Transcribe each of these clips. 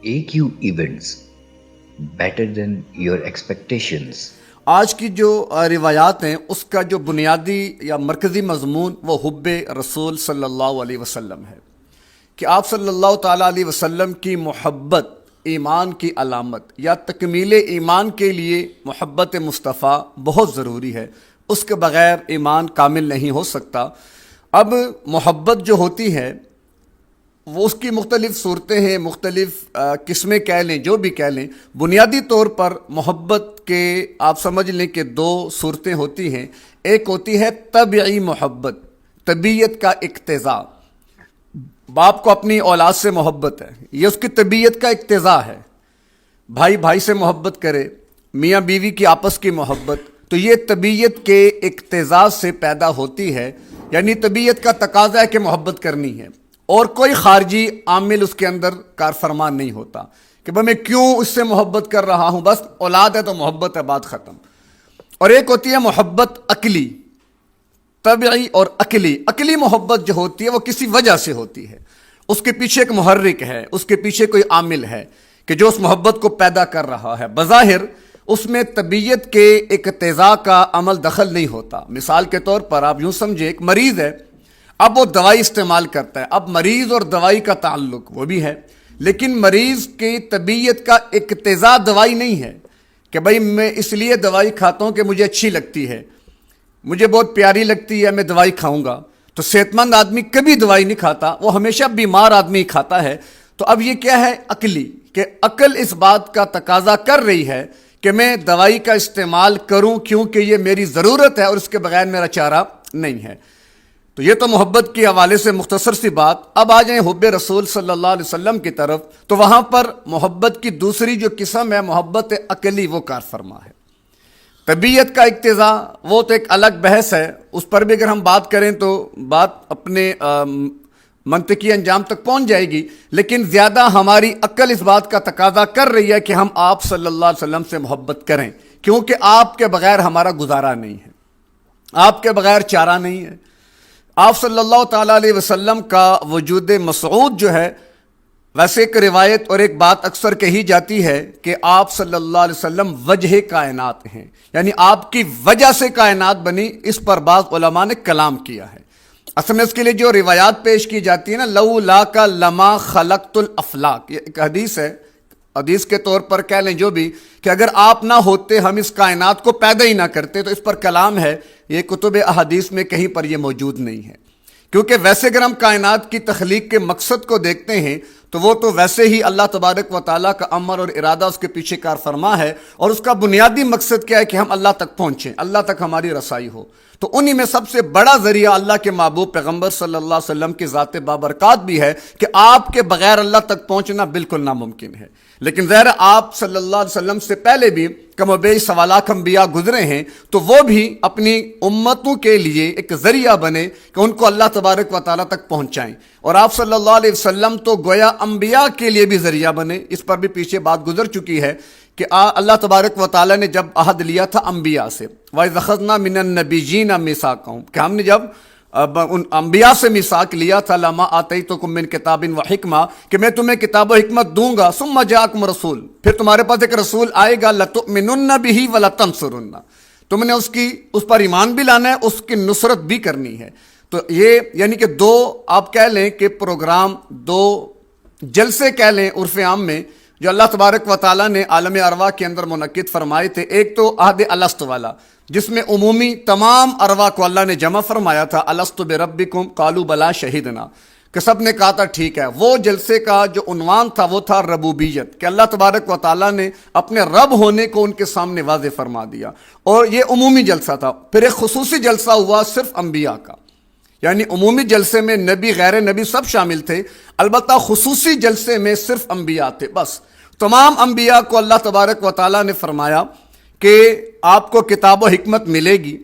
AQ events better than your expectations. آج کی جو روایات ہیں اس کا جو بنیادی یا مرکزی مضمون وہ حب رسول صلی اللہ علیہ وسلم ہے کہ آپ صلی اللہ تعالیٰ علیہ وسلم کی محبت ایمان کی علامت یا تکمیل ایمان کے لیے محبت مصطفیٰ بہت ضروری ہے، اس کے بغیر ایمان کامل نہیں ہو سکتا۔ اب محبت جو ہوتی ہے وہ اس کی مختلف صورتیں ہیں، مختلف قسمیں کہہ لیں، جو بھی کہہ لیں۔ بنیادی طور پر محبت کے آپ سمجھ لیں کہ دو صورتیں ہوتی ہیں۔ ایک ہوتی ہے طبعی محبت، طبیعت کا اقتضاء۔ باپ کو اپنی اولاد سے محبت ہے، یہ اس کی طبیعت کا اقتضاء ہے۔ بھائی بھائی سے محبت کرے، میاں بیوی کی آپس کی محبت، تو یہ طبیعت کے اقتضاء سے پیدا ہوتی ہے، یعنی طبیعت کا تقاضا ہے کہ محبت کرنی ہے، اور کوئی خارجی عامل اس کے اندر کار فرمان نہیں ہوتا کہ میں کیوں اس سے محبت کر رہا ہوں، بس اولاد ہے تو محبت ہے، بات ختم۔ اور ایک ہوتی ہے محبت عقلی، طبعی اور عقلی۔ عقلی محبت جو ہوتی ہے وہ کسی وجہ سے ہوتی ہے، اس کے پیچھے ایک محرک ہے، اس کے پیچھے کوئی عامل ہے کہ جو اس محبت کو پیدا کر رہا ہے۔ بظاہر اس میں طبیعت کے اقتضاء کا عمل دخل نہیں ہوتا۔ مثال کے طور پر آپ یوں سمجھے ایک مریض ہے، اب وہ دوائی استعمال کرتا ہے، اب مریض اور دوائی کا تعلق وہ بھی ہے، لیکن مریض کی طبیعت کا اقتضاء دوائی نہیں ہے کہ بھائی میں اس لیے دوائی کھاتا ہوں کہ مجھے اچھی لگتی ہے، مجھے بہت پیاری لگتی ہے، میں دوائی کھاؤں گا۔ تو صحت مند آدمی کبھی دوائی نہیں کھاتا، وہ ہمیشہ بیمار آدمی کھاتا ہے۔ تو اب یہ کیا ہے؟ عقلی، کہ عقل اس بات کا تقاضا کر رہی ہے کہ میں دوائی کا استعمال کروں کیونکہ یہ میری ضرورت ہے اور اس کے بغیر میرا چارہ نہیں ہے۔ تو یہ تو محبت کے حوالے سے مختصر سی بات۔ اب آ جائیں حب رسول صلی اللہ علیہ وسلم کی طرف، تو وہاں پر محبت کی دوسری جو قسم ہے محبت عقلی، وہ کار فرما ہے۔ طبیعت کا اقتضاء وہ تو ایک الگ بحث ہے، اس پر بھی اگر ہم بات کریں تو بات اپنے منطقی انجام تک پہنچ جائے گی، لیکن زیادہ ہماری عقل اس بات کا تقاضا کر رہی ہے کہ ہم آپ صلی اللہ علیہ وسلم سے محبت کریں، کیونکہ آپ کے بغیر ہمارا گزارا نہیں ہے، آپ کے بغیر چارہ نہیں ہے۔ آپ صلی اللہ تعالیٰ علیہ وسلم کا وجود مسعود جو ہے، ویسے ایک روایت اور ایک بات اکثر کہی جاتی ہے کہ آپ صلی اللہ علیہ وسلم وجہ کائنات ہیں، یعنی آپ کی وجہ سے کائنات بنی۔ اس پر بعض علماء نے کلام کیا ہے۔ اصل میں اس کے لیے جو روایات پیش کی جاتی ہے نا، لولاک لما خلقت الافلاک، یہ ایک حدیث ہے، حدیث کے طور پر کہہ لیں جو بھی، کہ اگر آپ نہ ہوتے ہم اس کائنات کو پیدا ہی نہ کرتے۔ تو اس پر کلام ہے، یہ کتب احادیث میں کہیں پر یہ موجود نہیں ہے، کیونکہ ویسے اگر ہم کائنات کی تخلیق کے مقصد کو دیکھتے ہیں تو وہ تو ویسے ہی اللہ تبارک و تعالیٰ کا امر اور ارادہ اس کے پیچھے کار فرما ہے، اور اس کا بنیادی مقصد کیا ہے کہ ہم اللہ تک پہنچیں، اللہ تک ہماری رسائی ہو۔ تو انہی میں سب سے بڑا ذریعہ اللہ کے محبوب پیغمبر صلی اللہ علیہ وسلم کی ذات بابرکات بھی ہے کہ آپ کے بغیر اللہ تک پہنچنا بالکل ناممکن ہے۔ لیکن ظاہر آپ صلی اللہ علیہ وسلم سے پہلے بھی کم و بیش سوا لاکھ انبیاء گزرے ہیں، تو وہ بھی اپنی امتوں کے لیے ایک ذریعہ بنے کہ ان کو اللہ تبارک و تعالیٰ تک پہنچائیں، اور آپ صلی اللہ علیہ وسلم تو گویا انبیاء کے لیے بھی ذریعہ بنے۔ اس پر بھی پیچھے بات گزر چکی ہے کہ اللہ تبارک و تعالیٰ نے جب عہد لیا تھا انبیاء سے، وَإِذْ أَخَذْنَا مِنَ النَّبِيِّينَ مِيثَاقَهُمْ، کہ ہم نے جب ان انبیاء سے میثاق لیا تھا، لما آتیتکم من کتاب و حکمہ، کہ میں تمہیں کتاب و حکمت دوں گا، ثم جاءکم رسول، پھر تمہارے پاس ایک رسول آئے گا، لتؤمنن بہ ولتنصرن، تم نے اس پر ایمان بھی لانا ہے، اس کی نصرت بھی کرنی ہے۔ تو یہ یعنی کہ دو آپ کہہ لیں کہ پروگرام، دو جلسے کہہ لیں عرف عام میں، جو اللہ تبارک و تعالیٰ نے عالم ارواح کے اندر منعقد فرمائے تھے۔ ایک تو عہد الست والا، جس میں عمومی تمام ارواح کو اللہ نے جمع فرمایا تھا، الست بربکم قالوا بلا شہدنا، کہ سب نے کہا تھا ٹھیک ہے۔ وہ جلسے کا جو عنوان تھا وہ تھا ربوبیت، کہ اللہ تبارک و تعالیٰ نے اپنے رب ہونے کو ان کے سامنے واضح فرما دیا، اور یہ عمومی جلسہ تھا۔ پھر ایک خصوصی جلسہ ہوا صرف انبیاء کا، یعنی عمومی جلسے میں نبی غیر نبی سب شامل تھے، البتہ خصوصی جلسے میں صرف انبیاء تھے۔ بس تمام انبیاء کو اللہ تبارک و تعالیٰ نے فرمایا کہ آپ کو کتاب و حکمت ملے گی،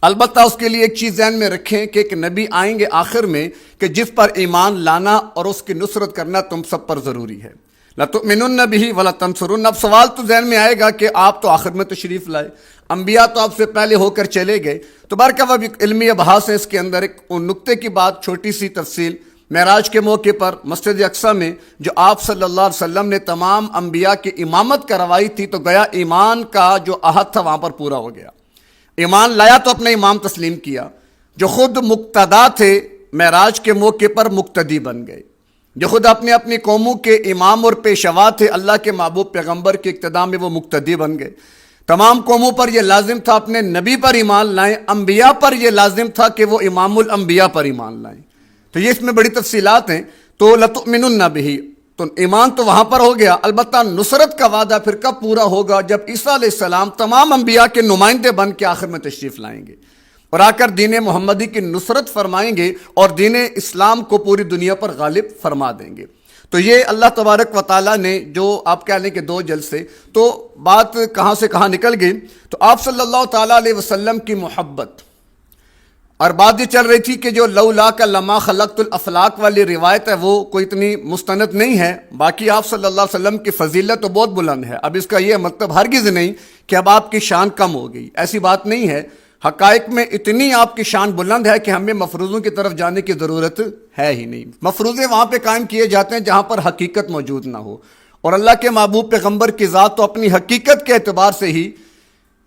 البتہ اس کے لیے ایک چیز ذہن میں رکھیں کہ ایک نبی آئیں گے آخر میں کہ جس پر ایمان لانا اور اس کی نصرت کرنا تم سب پر ضروری ہے۔ لَتُؤْمِنُنَّ بِهِ وَلَتَنْصُرُنَّ۔ اب سوال تو ذہن میں آئے گا کہ آپ تو آخر میں تشریف لائے، انبیاء تو آپ سے پہلے ہو کر چلے گئے۔ تو بہرکیف اب علمی ابحاث ہے اس کے اندر، ایک نقطے کی بات چھوٹی سی تفصیل معراج کے موقع پر مسجد اقصی میں جو آپ صلی اللہ علیہ وسلم نے تمام انبیاء کی امامت کروائی تھی، تو گیا ایمان کا جو عہد تھا وہاں پر پورا ہو گیا۔ ایمان لایا تو اپنے امام تسلیم کیا، جو خود مقتدا تھے معراج کے موقع پر مقتدی بن گئے، جو خود اپنی قوموں کے امام اور پیشوا تھے اللہ کے محبوب پیغمبر کی اقتداء میں وہ مقتدی بن گئے۔ تمام قوموں پر یہ لازم تھا اپنے نبی پر ایمان لائیں، انبیاء پر یہ لازم تھا کہ وہ امام الانبیاء پر ایمان لائیں۔ تو یہ اس میں بڑی تفصیلات ہیں۔ تو لتؤمنن بہ، تو ایمان تو وہاں پر ہو گیا، البتہ نصرت کا وعدہ پھر کب پورا ہوگا؟ جب عیسیٰ علیہ السلام تمام انبیاء کے نمائندے بن کے آخر میں تشریف لائیں گے اور آ کر دین محمدی کی نصرت فرمائیں گے اور دین اسلام کو پوری دنیا پر غالب فرما دیں گے۔ تو یہ اللہ تبارک و تعالیٰ نے جو آپ کہہ لیں کہ 2 جلسے، تو بات کہاں سے کہاں نکل گئی۔ تو آپ صلی اللہ تعالیٰ علیہ وسلم کی محبت، اور بات یہ چل رہی تھی کہ جو لولا کا لما خلقت الافلاق والی روایت ہے وہ کوئی اتنی مستند نہیں ہے، باقی آپ صلی اللہ علیہ وسلم کی فضیلت تو بہت بلند ہے۔ اب اس کا یہ مطلب ہرگز نہیں کہ اب آپ کی شان کم ہو گئی، ایسی بات نہیں ہے۔ حقائق میں اتنی آپ کی شان بلند ہے کہ ہمیں مفروضوں کی طرف جانے کی ضرورت ہے ہی نہیں۔ مفروضے وہاں پہ قائم کیے جاتے ہیں جہاں پر حقیقت موجود نہ ہو، اور اللہ کے محبوب پیغمبر کی ذات تو اپنی حقیقت کے اعتبار سے ہی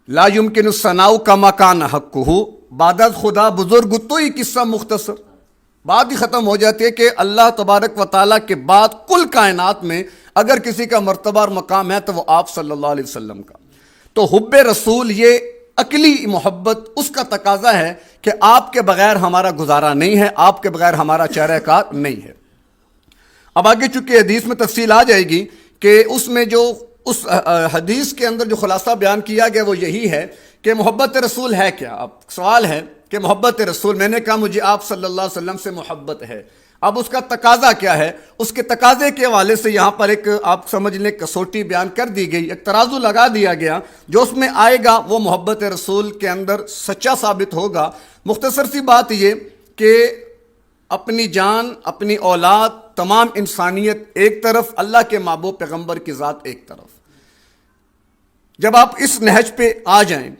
لا یمکن الثناء کما کان حقہ، بعد از خدا بزرگ تو ہی قصہ مختصر، بات ہی ختم ہو جاتی ہے کہ اللہ تبارک و تعالیٰ کے بعد کل کائنات میں اگر کسی کا مرتبہ اور مقام ہے تو وہ آپ صلی اللہ علیہ وسلم کا۔ تو حب رسول یہ عقلی محبت اس کا تقاضا ہے کہ آپ کے بغیر ہمارا گزارا نہیں ہے، آپ کے بغیر ہمارا چارہ کار نہیں ہے۔ اب آگے چونکہ حدیث میں تفصیل آ جائے گی کہ اس میں جو اس حدیث کے اندر جو خلاصہ بیان کیا گیا وہ یہی ہے کہ محبت رسول ہے کیا۔ اب سوال ہے کہ محبت رسول، میں نے کہا مجھے آپ صلی اللہ علیہ وسلم سے محبت ہے، اب اس کا تقاضا کیا ہے؟ اس کے تقاضے کے حوالے سے یہاں پر ایک آپ سمجھ لیں کسوٹی بیان کر دی گئی، ایک ترازو لگا دیا گیا، جو اس میں آئے گا وہ محبت رسول کے اندر سچا ثابت ہوگا۔ مختصر سی بات یہ کہ اپنی جان، اپنی اولاد، تمام انسانیت ایک طرف، اللہ کے محبوب پیغمبر کی ذات ایک طرف۔ جب آپ اس نہج پہ آ جائیں،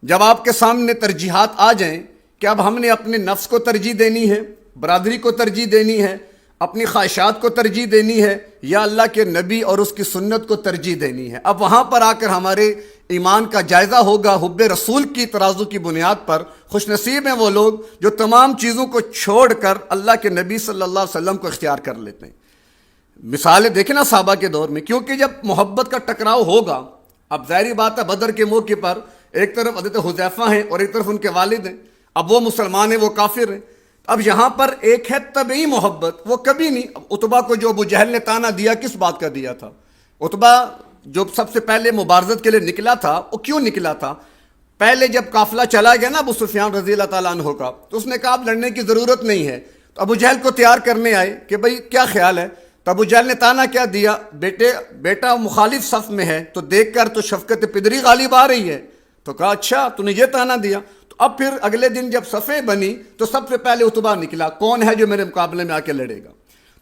جب آپ کے سامنے ترجیحات آ جائیں کہ اب ہم نے اپنے نفس کو ترجیح دینی ہے، برادری کو ترجیح دینی ہے، اپنی خواہشات کو ترجیح دینی ہے، یا اللہ کے نبی اور اس کی سنت کو ترجیح دینی ہے، اب وہاں پر آ کر ہمارے ایمان کا جائزہ ہوگا حب رسول کی ترازو کی بنیاد پر۔ خوش نصیب ہیں وہ لوگ جو تمام چیزوں کو چھوڑ کر اللہ کے نبی صلی اللہ علیہ وسلم کو اختیار کر لیتے ہیں۔ مثالیں دیکھیں نا صحابہ کے دور میں، کیونکہ جب محبت کا ٹکراؤ ہوگا، اب ظاہری بات ہے بدر کے موقع پر ایک طرف حضرت حذیفہ ہیں اور ایک طرف ان کے والد ہیں، اب وہ مسلمان ہیں وہ کافر ہیں، اب یہاں پر ایک ہے طبعی محبت، وہ کبھی نہیں۔ اب عتبہ کو جو ابو جہل نے تانا دیا کس بات کا دیا تھا؟ عتبہ جو سب سے پہلے مبارزت کے لیے نکلا تھا، وہ کیوں نکلا تھا؟ پہلے جب قافلہ چلا گیا نا ابو سفیان رضی اللہ تعالیٰ عنہ کا، تو اس نے کہا اب لڑنے کی ضرورت نہیں ہے، تو ابو جہل کو تیار کرنے آئے کہ بھئی کیا خیال ہے؟ تو ابو جہل نے تانا کیا دیا؟ بیٹا مخالف صف میں ہے تو دیکھ کر تو شفقت پدری غالب آ رہی ہے، تو کہا اچھا تو نے یہ تانا دیا۔ تو اب پھر اگلے دن جب صفیں بنی تو سب سے پہلے عتبہ نکلا، کون ہے جو میرے مقابلے میں آ کے لڑے گا؟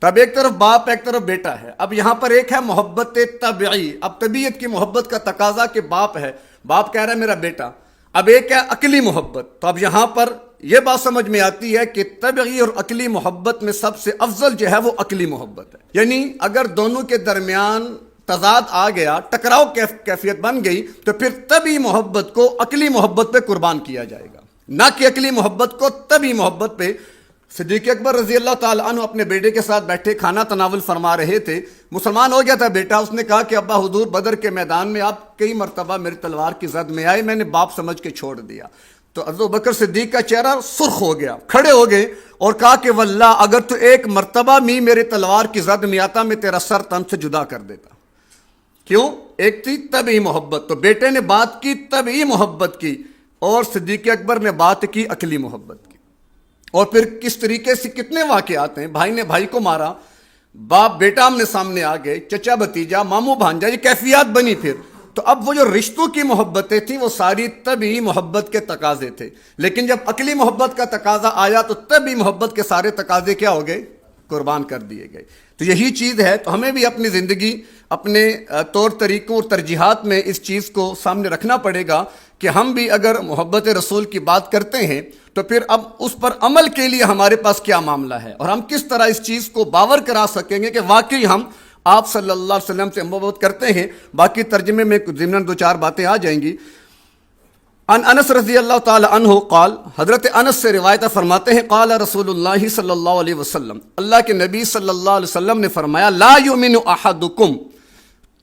تو اب ایک طرف باپ ایک طرف بیٹا ہے، اب یہاں پر ایک ہے محبت طبعی، اب طبیعت کی محبت کا تقاضا کہ باپ ہے، باپ کہہ رہا ہے میرا بیٹا، اب ایک ہے عقلی محبت۔ تو اب یہاں پر یہ بات سمجھ میں آتی ہے کہ طبعی اور عقلی محبت میں سب سے افضل جو ہے وہ عقلی محبت ہے، یعنی اگر دونوں کے درمیان تضاد آ گیا، ٹکراؤ کیفیت بن گئی، تو پھر طبعی محبت کو عقلی محبت پہ قربان کیا جائے گا، نہ کہ عقلی محبت کو طبعی محبت پہ۔ صدیق اکبر رضی اللہ تعالیٰ عنہ اپنے بیٹے کے ساتھ بیٹھے کھانا تناول فرما رہے تھے، مسلمان ہو گیا تھا بیٹا، اس نے کہا کہ ابا حضور بدر کے میدان میں آپ کئی مرتبہ میری تلوار کی زد میں آئے، میں نے باپ سمجھ کے چھوڑ دیا۔ تو ابو بکر صدیق کا چہرہ سرخ ہو گیا، کھڑے ہو گئے اور کہا کہ واللہ اگر تو ایک مرتبہ بھی میرے تلوار کی زد میں آتا میں تیرا سر تن سے جدا کر دیتا۔ کیوں؟ ایک تھی طبعی محبت، تو بیٹے نے بات کی طبعی محبت کی اور صدیق اکبر نے بات کی عقلی محبت کی۔ اور پھر کس طریقے سے کتنے واقعات ہیں، بھائی نے بھائی کو مارا، باپ بیٹا آمنے سامنے آ گئے، چچا بھتیجا، ماموں بھانجا، یہ کیفیات بنی پھر۔ تو اب وہ جو رشتوں کی محبتیں تھیں وہ ساری طبعی محبت کے تقاضے تھے، لیکن جب عقلی محبت کا تقاضا آیا تو طبعی محبت کے سارے تقاضے کیا ہو گئے؟ قربان کر دیے گئے۔ تو یہی چیز ہے، تو ہمیں بھی اپنی زندگی، اپنے طور طریقوں اور ترجیحات میں اس چیز کو سامنے رکھنا پڑے گا کہ ہم بھی اگر محبت رسول کی بات کرتے ہیں تو پھر اب اس پر عمل کے لیے ہمارے پاس کیا معاملہ ہے، اور ہم کس طرح اس چیز کو باور کرا سکیں گے کہ واقعی ہم آپ صلی اللہ علیہ وسلم سے محبت کرتے ہیں۔ باقی ترجمے میں ضمن 2-4 باتیں آ جائیں گی۔ ان انس رضی اللہ تعالی عنہ قال، حضرت انس سے روایت فرماتے ہیں قال رسول اللہ صلی اللہ علیہ وسلم، اللہ کے نبی صلی اللہ علیہ وسلم نے فرمایا لا یؤمن احدکم،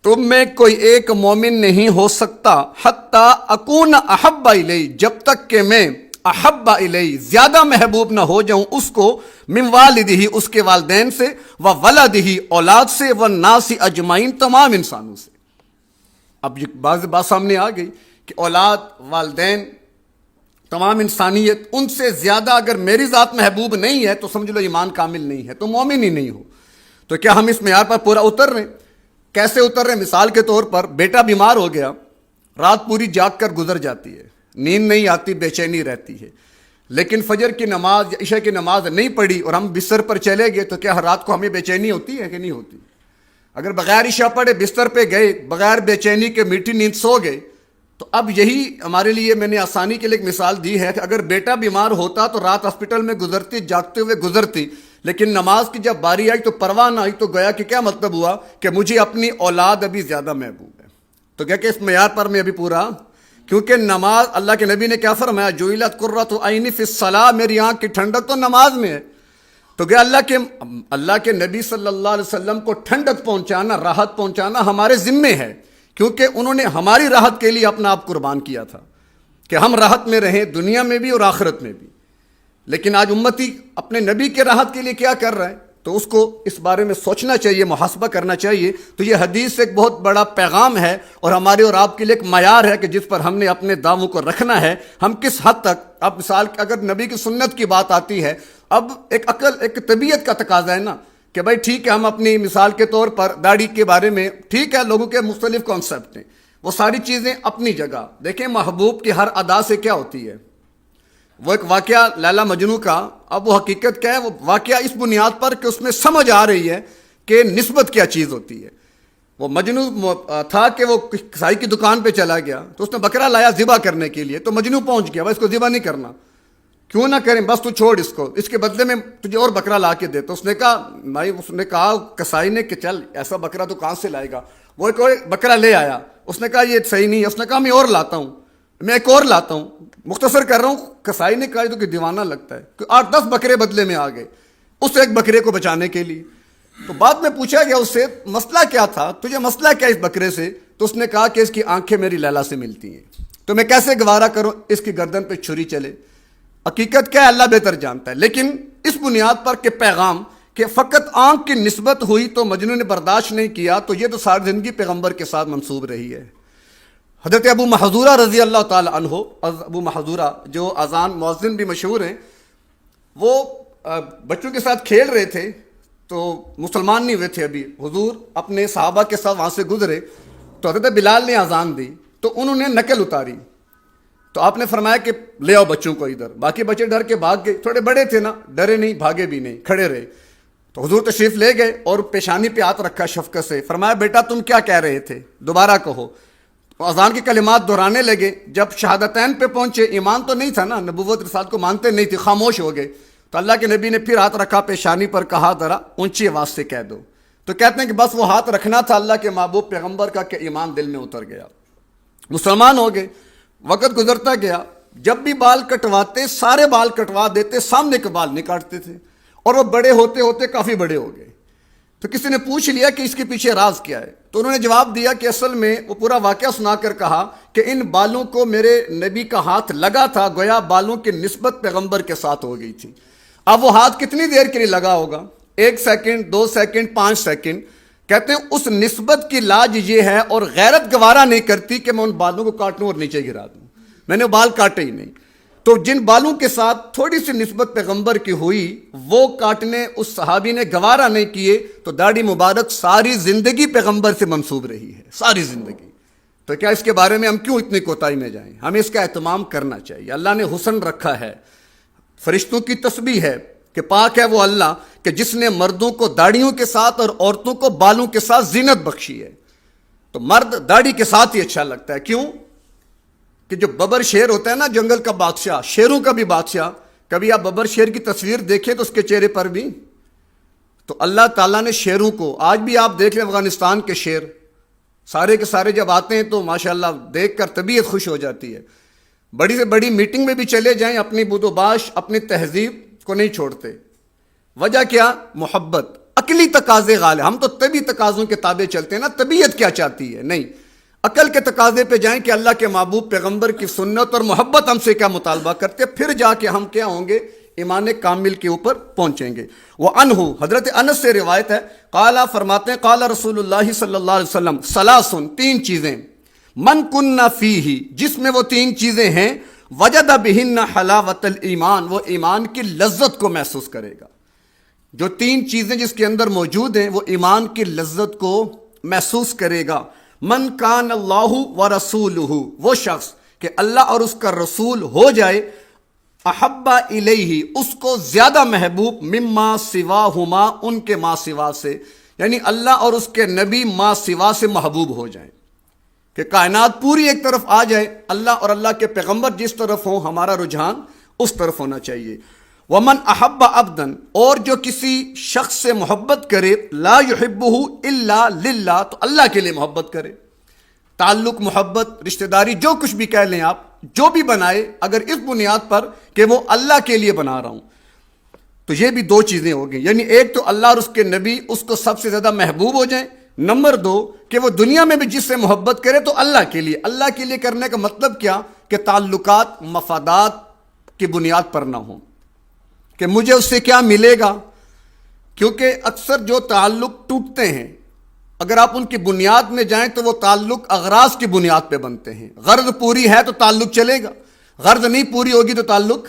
تم میں کوئی ایک مومن نہیں ہو سکتا حتی اکون احب الیہ، جب تک کہ میں احب الیہ زیادہ محبوب نہ ہو جاؤں اس کو، من والدہ اس کے والدین سے، و ولدہ اولاد سے، و الناس اجمعین تمام انسانوں سے۔ اب یہ بات سامنے آ گئی کہ اولاد، والدین، تمام انسانیت، ان سے زیادہ اگر میری ذات محبوب نہیں ہے تو سمجھ لو ایمان کامل نہیں ہے، تو مومن ہی نہیں ہو۔ تو کیا ہم اس معیار پر پورا اتر رہے ہیں؟ کیسے اتر رہے ہیں؟ مثال کے طور پر بیٹا بیمار ہو گیا، رات پوری جاگ کر گزر جاتی ہے، نیند نہیں آتی، بے چینی رہتی ہے، لیکن فجر کی نماز یا عشاء کی نماز نہیں پڑھی اور ہم بستر پر چلے گئے تو کیا ہر رات کو ہمیں بے چینی ہوتی ہے کہ نہیں ہوتی؟ اگر بغیر عشاء پڑھے بستر پہ گئے، بغیر بے چینی کے میٹھی نیند سو گئے، تو اب یہی ہمارے لیے میں نے آسانی کے لیے ایک مثال دی ہے کہ اگر بیٹا بیمار ہوتا تو رات ہاسپٹل میں گزرتی، جاگتے ہوئے گزرتی، لیکن نماز کی جب باری آئی تو پرواہ نہ آئی، تو گویا کہ کیا مطلب ہوا کہ مجھے اپنی اولاد ابھی زیادہ محبوب ہے۔ تو کیا کہ اس معیار پر میں ابھی پورا، کیونکہ نماز، اللہ کے نبی نے کیا فرمایا جعلت قرۃ عینی فی الصلاۃ، میری آنکھ کی ٹھنڈک تو نماز میں ہے۔ تو کہ اللہ کے نبی صلی اللہ علیہ وسلم کو ٹھنڈک پہنچانا، راحت پہنچانا ہمارے ذمے ہے، کیونکہ انہوں نے ہماری راحت کے لیے اپنا آپ قربان کیا تھا کہ ہم راحت میں رہیں دنیا میں بھی اور آخرت میں بھی۔ لیکن آج امتی اپنے نبی کے راحت کے لیے کیا کر رہا ہے؟ تو اس کو اس بارے میں سوچنا چاہیے، محاسبہ کرنا چاہیے۔ تو یہ حدیث ایک بہت بڑا پیغام ہے اور ہمارے اور آپ کے لیے ایک معیار ہے کہ جس پر ہم نے اپنے داموں کو رکھنا ہے۔ ہم کس حد تک، اب مثال اگر نبی کی سنت کی بات آتی ہے، اب ایک عقل، ایک طبیعت کا تقاضا ہے نا کہ بھائی ٹھیک ہے، ہم اپنی مثال کے طور پر داڑھی کے بارے میں ٹھیک ہے، لوگوں کے مختلف کانسیپٹ ہیں، وہ ساری چیزیں اپنی جگہ۔ دیکھیں محبوب کی ہر ادا سے کیا ہوتی ہے، وہ ایک واقعہ لیلا مجنو کا، اب وہ حقیقت کیا ہے، وہ واقعہ اس بنیاد پر کہ اس میں سمجھ آ رہی ہے کہ نسبت کیا چیز ہوتی ہے۔ وہ مجنو تھا کہ وہ کسائی کی دکان پہ چلا گیا تو اس نے بکرا لایا ذبح کرنے کے لیے، تو مجنو پہنچ گیا، بھائی اس کو ذبح نہیں کرنا، کیوں نہ کریں، بس تو چھوڑ اس کو، اس کے بدلے میں تجھے اور بکرا لا کے دے۔ تو اس نے کہا کسائی نے کہ چل ایسا بکرا تو کہاں سے لائے گا، وہ ایک اور بکرا لے آیا، اس نے کہا یہ صحیح نہیں ہے، اس نے کہا میں اور لاتا ہوں، میں ایک اور لاتا ہوں، مختصر کر رہا ہوں۔ کسائی نے کہا تو کہ دیوانہ لگتا ہے کہ 8-10 بکرے بدلے میں آ گئے اس ایک بکرے کو بچانے کے لیے۔ تو بعد میں پوچھا گیا اس سے مسئلہ کیا تھا، تجھے مسئلہ کیا اس بکرے سے؟ تو اس نے کہا کہ اس کی آنکھیں میری لیلا سے ملتی ہیں، تو میں کیسے گوارا کروں اس کی گردن پہ چھری چلے۔ حقیقت کیا ہے اللہ بہتر جانتا ہے، لیکن اس بنیاد پر کہ پیغام کہ فقط آنکھ کی نسبت ہوئی تو مجنو نے برداشت نہیں کیا، تو یہ تو ساری زندگی پیغمبر کے ساتھ منسوب رہی ہے۔ حضرت ابو محذورہ رضی اللہ تعالی عنہ، ابو محذورہ جو اذان مؤذن بھی مشہور ہیں، وہ بچوں کے ساتھ کھیل رہے تھے، تو مسلمان نہیں ہوئے تھے ابھی، حضور اپنے صحابہ کے ساتھ وہاں سے گزرے تو حضرت بلال نے اذان دی تو انہوں نے نقل اتاری، تو آپ نے فرمایا کہ لے آؤ بچوں کو ادھر۔ باقی بچے ڈر کے بھاگ گئے، تھوڑے بڑے تھے نا، ڈرے نہیں، بھاگے بھی نہیں، کھڑے رہے۔ تو حضور تشریف لے گئے اور پیشانی پہ ہاتھ رکھا شفقت سے، فرمایا بیٹا تم کیا کہہ رہے تھے، دوبارہ کہو۔ اذان کے کلمات دہرانے لگے، جب شہادتین پہ پہنچے، ایمان تو نہیں تھا نا، نبوت رسالت کو مانتے نہیں تھے، خاموش ہو گئے۔ تو اللہ کے نبی نے پھر ہاتھ رکھا پیشانی پر، کہا ذرا اونچی آواز سے کہہ دو۔ تو کہتے ہیں کہ بس وہ ہاتھ رکھنا تھا اللہ کے محبوب پیغمبر کا کہ ایمان دل میں اتر گیا، مسلمان ہو گئے۔ وقت گزرتا گیا، جب بھی بال کٹواتے سارے بال کٹوا دیتے، سامنے کے بال نہیں کاٹتے تھے، اور وہ بڑے ہوتے ہوتے کافی بڑے ہو گئے۔ تو کسی نے پوچھ لیا کہ اس کے پیچھے راز کیا ہے، تو انہوں نے جواب دیا کہ اصل میں وہ پورا واقعہ سنا کر کہا کہ ان بالوں کو میرے نبی کا ہاتھ لگا تھا، گویا بالوں کی نسبت پیغمبر کے ساتھ ہو گئی تھی۔ اب وہ ہاتھ کتنی دیر کے لیے لگا ہوگا، 1 سیکنڈ، 2 سیکنڈ، 5 سیکنڈ۔ کہتے ہیں اس نسبت کی لاج یہ ہے، اور غیرت گوارا نہیں کرتی کہ میں ان بالوں کو کاٹوں اور نیچے گرا دوں، میں نے بال کاٹے ہی نہیں۔ تو جن بالوں کے ساتھ تھوڑی سی نسبت پیغمبر کی ہوئی، وہ کاٹنے اس صحابی نے گوارا نہیں کیے، تو داڑھی مبارک ساری زندگی پیغمبر سے منسوب رہی ہے، ساری زندگی۔ تو کیا اس کے بارے میں ہم کیوں اتنی کوتاہی میں جائیں؟ ہمیں اس کا اہتمام کرنا چاہیے۔ اللہ نے حسن رکھا ہے، فرشتوں کی تسبیح ہے کہ پاک ہے وہ اللہ کہ جس نے مردوں کو داڑھیوں کے ساتھ اور عورتوں کو بالوں کے ساتھ زینت بخشی ہے۔ تو مرد داڑھی کے ساتھ ہی اچھا لگتا ہے، کیوں؟ کہ جو ببر شیر ہوتا ہے نا جنگل کا بادشاہ، شیروں کا بھی بادشاہ، کبھی آپ ببر شیر کی تصویر دیکھیں تو اس کے چہرے پر بھی، تو اللہ تعالیٰ نے شیروں کو، آج بھی آپ دیکھ لیں افغانستان کے شیر سارے کے سارے جب آتے ہیں تو ماشاءاللہ دیکھ کر طبیعت خوش ہو جاتی ہے. بڑی سے بڑی میٹنگ میں بھی چلے جائیں اپنی بود و باش، اپنی تہذیب کو نہیں چھوڑتے. وجہ کیا؟ محبت. عقلی تقاضے غالب، ہم تو طبی تقاضوں کے تابع چلتے ہیں نا، طبیعت کیا چاہتی ہے، نہیں، عقل کے تقاضے پہ جائیں کہ اللہ کے محبوب پیغمبر کی سنت اور محبت ہم سے کیا مطالبہ کرتے، پھر جا کے ہم کیا ہوں گے، ایمان کامل کے اوپر پہنچیں گے. وہ انہو، حضرت انس سے روایت ہے، قالا فرماتے ہیں، قال رسول اللہ صلی اللہ علیہ وسلم، ثلاثن، تین چیزیں، من کن فیہ، جس میں وہ تین چیزیں ہیں، وجد بہن حلاوت الایمان، وہ ایمان کی لذت کو محسوس کرے گا. جو تین چیزیں جس کے اندر موجود ہیں وہ ایمان کی لذت کو محسوس کرے گا. من کان اللہ و رسولہ، وہ شخص کہ اللہ اور اس کا رسول ہو جائے، احب الیہ، اس کو زیادہ محبوب، مما سواہما، ان کے ما سوا سے، یعنی اللہ اور اس کے نبی ما سوا سے محبوب ہو جائیں، کہ کائنات پوری ایک طرف آ جائے، اللہ اور اللہ کے پیغمبر جس طرف ہوں ہمارا رجحان اس طرف ہونا چاہیے. ومن احب عبدا، اور جو کسی شخص سے محبت کرے، لا یحبہ الا للہ، تو اللہ کے لیے محبت کرے. تعلق، محبت، رشتہ داری، جو کچھ بھی کہہ لیں آپ، جو بھی بنائے، اگر اس بنیاد پر کہ وہ اللہ کے لیے بنا رہا ہوں، تو یہ بھی دو چیزیں ہو گئی. یعنی ایک تو اللہ اور اس کے نبی اس کو سب سے زیادہ محبوب ہو جائیں، نمبر دو کہ وہ دنیا میں بھی جس سے محبت کرے تو اللہ کے لیے. اللہ کے لیے کرنے کا مطلب کیا؟ کہ تعلقات مفادات کی بنیاد پر نہ ہوں، کہ مجھے اس سے کیا ملے گا. کیونکہ اکثر جو تعلق ٹوٹتے ہیں، اگر آپ ان کی بنیاد میں جائیں تو وہ تعلق اغراض کی بنیاد پہ بنتے ہیں. غرض پوری ہے تو تعلق چلے گا، غرض نہیں پوری ہوگی تو تعلق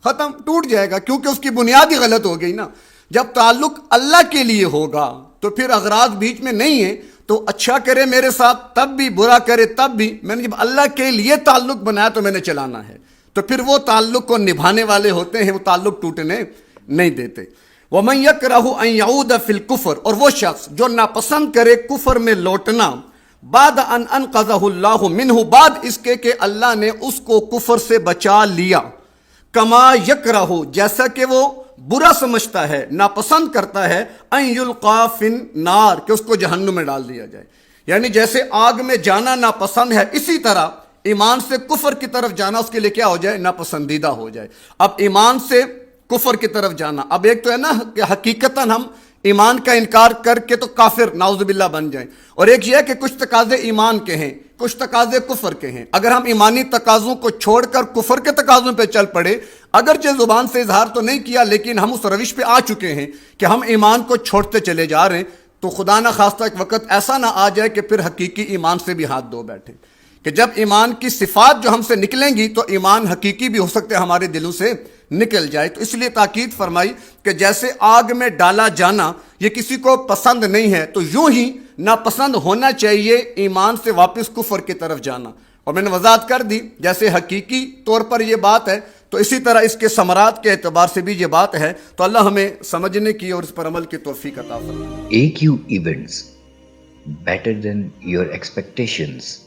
ختم، ٹوٹ جائے گا، کیونکہ اس کی بنیاد ہی غلط ہو گئی نا. جب تعلق اللہ کے لیے ہوگا تو پھر اغراض بیچ میں نہیں ہے، تو اچھا کرے میرے ساتھ تب بھی، برا کرے تب بھی، میں نے جب اللہ کے لیے تعلق بنایا تو میں نے چلانا ہے، تو پھر وہ تعلق کو نبھانے والے ہوتے ہیں، وہ تعلق ٹوٹنے نہیں دیتے. وَمَن يَكْرَهُ أَن يَعُودَ فِي الْكُفْرِ، اور وہ شخص جو ناپسند کرے کفر میں لوٹنا، بعد ان انقذہ اللہ منہ، بعد اس کے کہ اللہ نے اس کو کفر سے بچا لیا. کما یکرہ، جیسا کہ وہ برا سمجھتا ہے، ناپسند کرتا ہے، ان یلقا فی النار، کہ اس کو جہنم میں ڈال دیا جائے. یعنی جیسے آگ میں جانا ناپسند ہے، اسی طرح ایمان سے کفر کی طرف جانا اس کے لیے کیا ہو جائے؟ ناپسندیدہ ہو جائے. اب ایمان سے کفر کی طرف جانا، اب ایک تو ہے نا کہ حقیقتاً ہم ایمان کا انکار کر کے تو کافر نعوذ باللہ بن جائیں، اور ایک یہ ہے کہ کچھ تقاضے ایمان کے ہیں، کچھ تقاضے کفر کے ہیں. اگر ہم ایمانی تقاضوں کو چھوڑ کر کفر کے تقاضوں پہ چل پڑے، اگرچہ زبان سے اظہار تو نہیں کیا لیکن ہم اس روش پہ آ چکے ہیں کہ ہم ایمان کو چھوڑتے چلے جا رہے ہیں، تو خدا نہ خواستہ ایک وقت ایسا نہ آ جائے کہ پھر حقیقی ایمان سے بھی ہاتھ دھو بیٹھے، کہ جب ایمان کی صفات جو ہم سے نکلیں گی تو ایمان حقیقی بھی ہو سکتے ہمارے دلوں سے نکل جائے. تو اس لیے تاکید فرمائی کہ جیسے آگ میں ڈالا جانا یہ کسی کو پسند نہیں ہے، تو یوں ہی ناپسند ہونا چاہیے ایمان سے واپس کفر کی طرف جانا. اور میں نے وضاحت کر دی جیسے حقیقی طور پر یہ بات ہے، تو اسی طرح اس کے ثمرات کے اعتبار سے بھی یہ بات ہے. تو اللہ ہمیں سمجھنے کی اور اس پر عمل کی توفیق عطا فرمائے. AQ Events, better than your expectations.